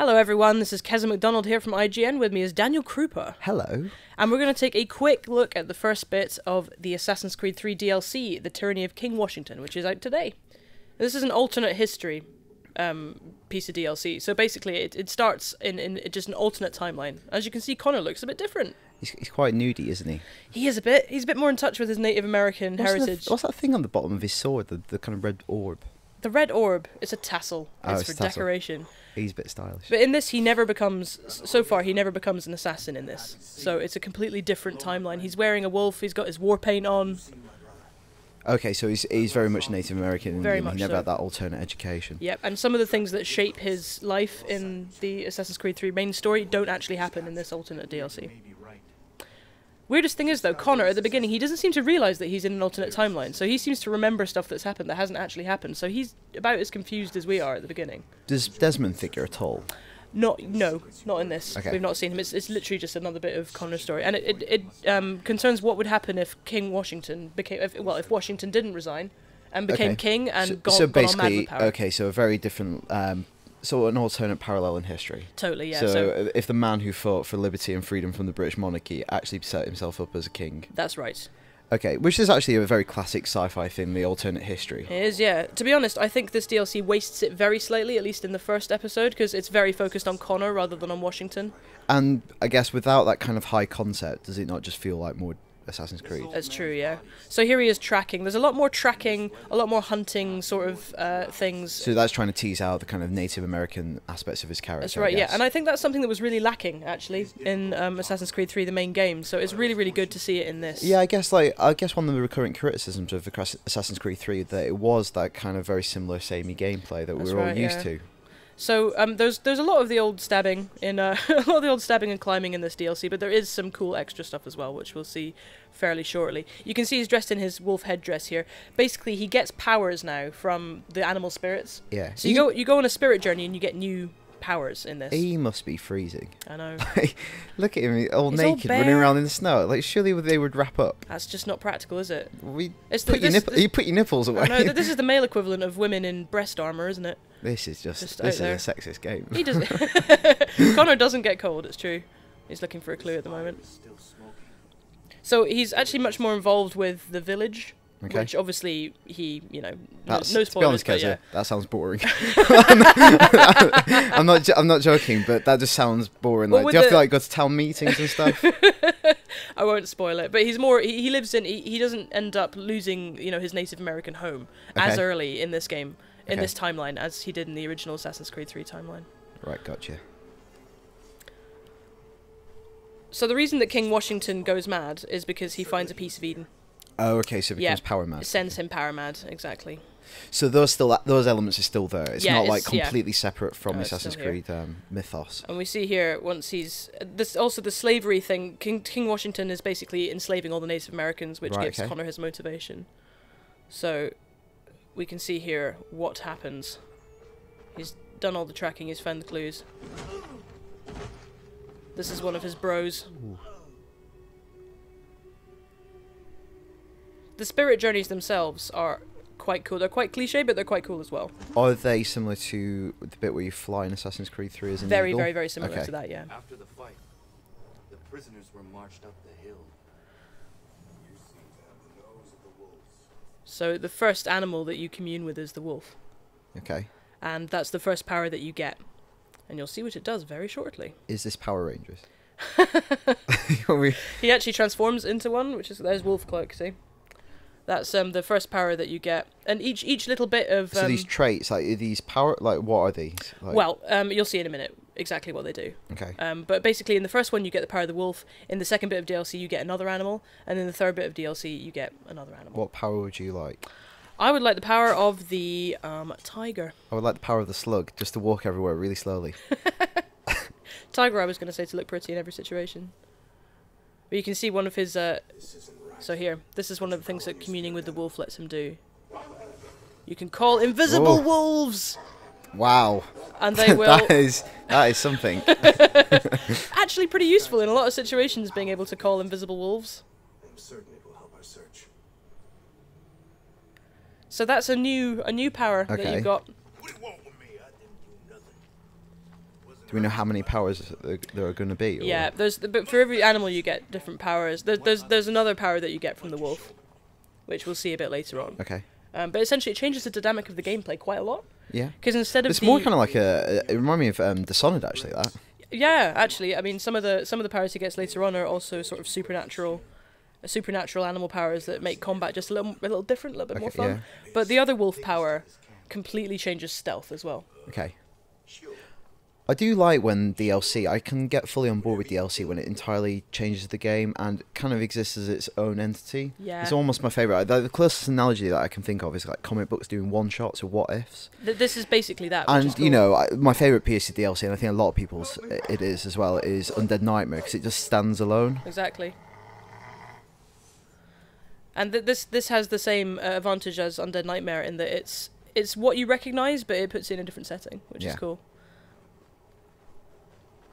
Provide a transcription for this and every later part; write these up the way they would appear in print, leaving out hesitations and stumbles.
Hello everyone, this is Keza McDonald here from IGN. With me is Daniel Krupa. Hello. And we're going to take a quick look at the first bit of the Assassin's Creed 3 DLC, The Tyranny of King Washington, which is out today. This is an alternate history piece of DLC. So basically it starts in just an alternate timeline. As you can see, Connor looks a bit different. He's quite nudie, isn't he? He is a bit. He's a bit more in touch with his Native American heritage. What's that thing on the bottom of his sword? The kind of red orb. The red orb is a tassel. It's for decoration. He's a bit stylish. But in this, he never becomes... So far, he never becomes an assassin in this. So it's a completely different timeline. He's wearing a wolf. He's got his war paint on. Okay, so he's very much Native American. Very and much he never so. had that alternate education. Yep, and some of the things that shape his life in the Assassin's Creed 3 main story don't actually happen in this alternate DLC. Weirdest thing is, though, Connor, at the beginning, he doesn't seem to realise that he's in an alternate timeline, so he seems to remember stuff that's happened that hasn't actually happened, so he's about as confused as we are at the beginning. Does Desmond figure at all? No, not in this. Okay. We've not seen him. It's literally just another bit of Connor's story, and it concerns what would happen if King Washington became... If Washington didn't resign and became king and got on mad with power. Okay, so a very different... So an alternate parallel in history. Totally, yeah. So if the man who fought for liberty and freedom from the British monarchy actually set himself up as a king. That's right. Okay, which is actually a very classic sci-fi thing, the alternate history. It is, yeah. To be honest, I think this DLC wastes it very slightly, at least in the first episode, because it's very focused on Connor rather than on Washington. And I guess without that kind of high concept, does it not just feel like more Assassin's Creed? That's true, yeah. So here he is tracking. There's a lot more tracking, a lot more hunting sort of things. So that's trying to tease out the kind of Native American aspects of his character. That's right, yeah. And I think that's something that was really lacking, actually, in Assassin's Creed 3, the main game. So it's really, really good to see it in this. Yeah, I guess one of the recurrent criticisms of Assassin's Creed 3 that it was that kind of very similar, samey gameplay that we were all used to. So there's a lot of the old stabbing in a lot of the old stabbing and climbing in this DLC, but there is some cool extra stuff as well, which we'll see fairly shortly. You can see he's dressed in his wolf headdress here. Basically, he gets powers now from the animal spirits. Yeah. So you go on a spirit journey and you get new powers in this. He must be freezing. I know. Look at him, he's all He's naked, all running around in the snow. Like, surely they would wrap up. That's just not practical, is it? You put your nipples away. No, this is the male equivalent of women in breast armor, isn't it? This is a sexist game. He doesn't. Connor doesn't get cold. It's true. He's looking for a clue at the moment. So he's actually much more involved with the village, which obviously he, no spoilers. To be honest, Keza, yeah. that sounds boring. I'm not joking, but that just sounds boring. Like, do you have to go to town meetings and stuff? I won't spoil it, but he's more. He lives in. He doesn't end up losing, his Native American home as early in this game. In this timeline, as he did in the original Assassin's Creed 3 timeline. Right, gotcha. So the reason that King Washington goes mad is because he finds a piece of Eden. Oh, okay, so it becomes power mad. It sends him power mad, exactly. So those elements are still there. It's not like completely separate from Assassin's Creed mythos. And we see here once he's also the slavery thing. King Washington is basically enslaving all the Native Americans, which gives Connor his motivation. So we can see here what happens. He's done all the tracking, he's found the clues. This is one of his bros. Ooh. The spirit journeys themselves are quite cool. They're quite cliche, but they're quite cool as well. Are they similar to the bit where you fly in Assassin's Creed 3 as an Very, eagle? very, very similar to that, yeah. After the fight, the prisoners were marched up the hill. So the first animal that you commune with is the wolf. Okay. And that's the first power that you get. And you'll see what it does very shortly. Is this Power Rangers? He actually transforms into one, which is... There's Wolf Cloak, see? That's the first power that you get. And each little bit of... So these traits, these power... what are these? Well, you'll see in a minute exactly what they do. Okay. But basically, in the first one, you get the power of the wolf. In the second bit of DLC, you get another animal. And in the third bit of DLC, you get another animal. What power would you like? I would like the power of the tiger. I would like the power of the slug, just to walk everywhere really slowly. Tiger, I was going to say, to look pretty in every situation. But you can see one of his... So here, this is one of the things that communing with the wolf lets him do. You can call invisible wolves! Wow. And they will... that is something. Actually pretty useful in a lot of situations, being able to call invisible wolves. I'm certain it will help our search. So that's a new power that you got. What do you want with me? I didn't do nothing. Do we know how many powers there are going to be? Or? Yeah, but for every animal you get different powers. There's another power that you get from the wolf, which we'll see a bit later on. Okay. But essentially, it changes the dynamic of the gameplay quite a lot. Yeah. Because instead of it's more kind of like it reminded me of Dishonored actually. That. Yeah, actually, I mean some of the powers he gets later on are also sort of supernatural animal powers that make combat just a little different, a little bit more fun. Yeah. But the other wolf power completely changes stealth as well. Okay. I do like when DLC, I can get fully on board with DLC when it entirely changes the game and kind of exists as its own entity. Yeah. It's almost my favourite. The closest analogy that I can think of is like comic books doing one-shots or what-ifs. This is basically that. And, which is cool. you know, my favourite piece of DLC, and I think a lot of people's it is as well, is Undead Nightmare, because it just stands alone. Exactly. And this has the same advantage as Undead Nightmare in that it's what you recognise, but it puts it in a different setting, which is cool.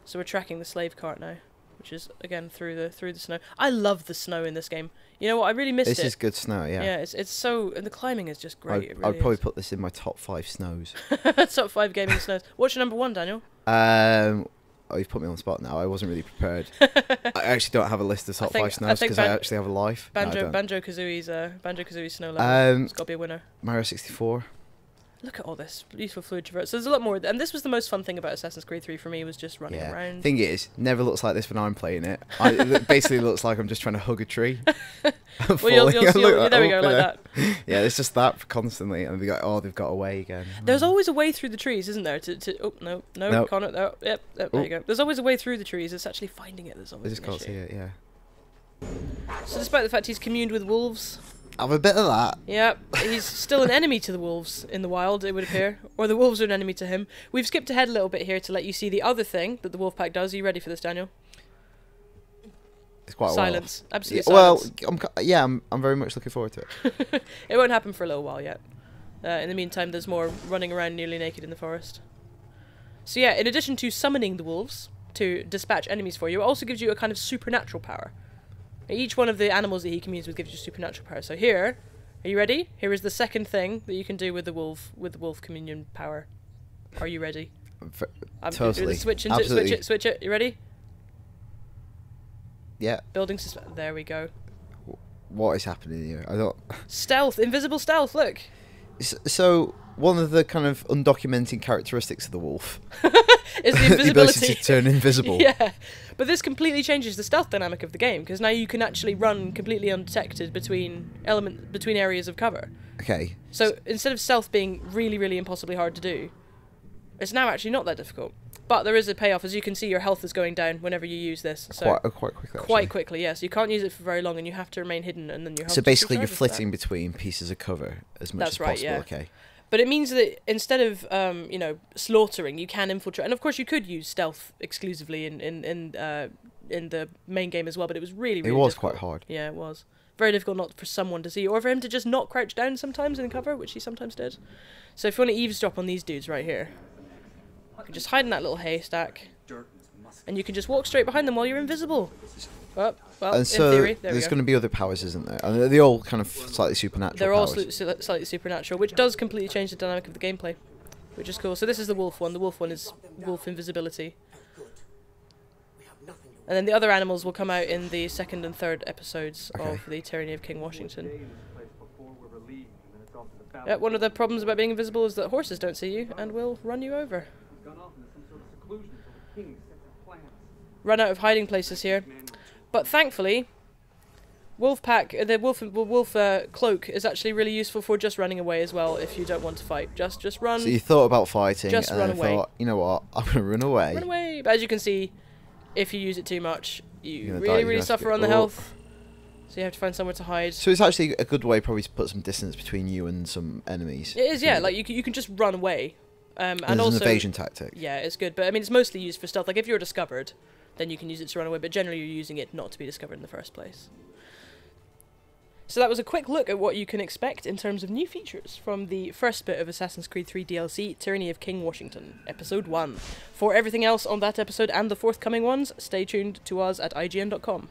So we're tracking the slave cart now, which is again through the snow. I love the snow in this game. You know what? I really missed it. This is good snow, yeah. Yeah, it's so, and the climbing is just great. I'd probably put this in my top 5 snows. Top 5 gaming snows. What's your number 1, Daniel? Oh, you've put me on the spot now. I wasn't really prepared. I actually don't have a list of top 5 snows because I actually have a life. Banjo-Kazooie's snow level. It's got to be a winner. Mario 64. Look at all this useful fluid traverse. So there's a lot more, and this was the most fun thing about Assassin's Creed 3 for me, was just running around. Thing is, never looks like this when I'm playing it. It basically looks like I'm just trying to hug a tree. Well, you'll see. There we go, like that. Yeah, it's just that constantly, and they've got away again. There's always a way through the trees, isn't there? Oh no, Connor. Oh, yep, there you go. There's always a way through the trees. It's actually finding it that's always I just can't see it. Yeah. So despite the fact he's communed with wolves. Have a bit of that. Yeah, he's still an enemy to the wolves in the wild, it would appear. Or the wolves are an enemy to him. We've skipped ahead a little bit here to let you see the other thing that the wolf pack does. Are you ready for this, Daniel? It's quite silence. A while. Absolute silence. Well, I'm very much looking forward to it. It won't happen for a little while yet. In the meantime, there's more running around nearly naked in the forest. So yeah, in addition to summoning the wolves to dispatch enemies for you, it also gives you a kind of supernatural power. Each one of the animals that he communes with gives you supernatural power. So here, are you ready? Here is the second thing that you can do with the wolf communion power. Are you ready? Totally. Switch it. You ready? Yeah. There we go. What is happening here? I don't. Stealth, invisible stealth. Look. So one of the kind of undocumented characteristics of the wolf is the invisibility. The ability to turn invisible. Yeah, but this completely changes the stealth dynamic of the game, because now you can actually run completely undetected between areas of cover. Okay. So instead of stealth being really, really impossibly hard to do, it's now actually not that difficult. But there is a payoff. As you can see, your health is going down whenever you use this. So quite quickly. Quite quickly, yes. You can't use it for very long, and you have to remain hidden, and then your health. So basically, you're flitting between pieces of cover as much as possible. Yeah. Okay. But it means that instead of slaughtering, you can infiltrate, and of course you could use stealth exclusively in the main game as well. But it was really it was difficult. Quite hard. Yeah, it was very difficult not for someone to see, or for him to just not crouch down sometimes in cover, which he sometimes did. So if you want to eavesdrop on these dudes right here, you can just hide in that little haystack, and you can just walk straight behind them while you're invisible. Well, and so in theory, there's going to be other powers, isn't there? And they're all kind of slightly supernatural. They're all powers. slightly supernatural, which does completely change the dynamic of the gameplay, which is cool. So this is the wolf one. The wolf one is wolf invisibility. And then the other animals will come out in the 2nd and 3rd episodes of the Tyranny of King Washington. One of the problems about being invisible is that horses don't see you and will run you over. Run out of hiding places here. But thankfully, the wolf cloak is actually really useful for just running away as well if you don't want to fight. Just run. So you thought about fighting, just and run then away. Thought, you know what, I'm going to run away. Run away. But as you can see, if you use it too much, you really suffer on the health. So you have to find somewhere to hide. So it's actually a good way probably to put some distance between you and some enemies. It is, yeah. Like you can just run away. And also, an evasion tactic. Yeah, it's good. But I mean, it's mostly used for stealth. Like if you're discovered, then you can use it to run away. But generally, you're using it not to be discovered in the first place. So that was a quick look at what you can expect in terms of new features from the first bit of Assassin's Creed 3 DLC, Tyranny of King Washington, Episode 1. For everything else on that episode and the forthcoming ones, stay tuned to us at IGN.com.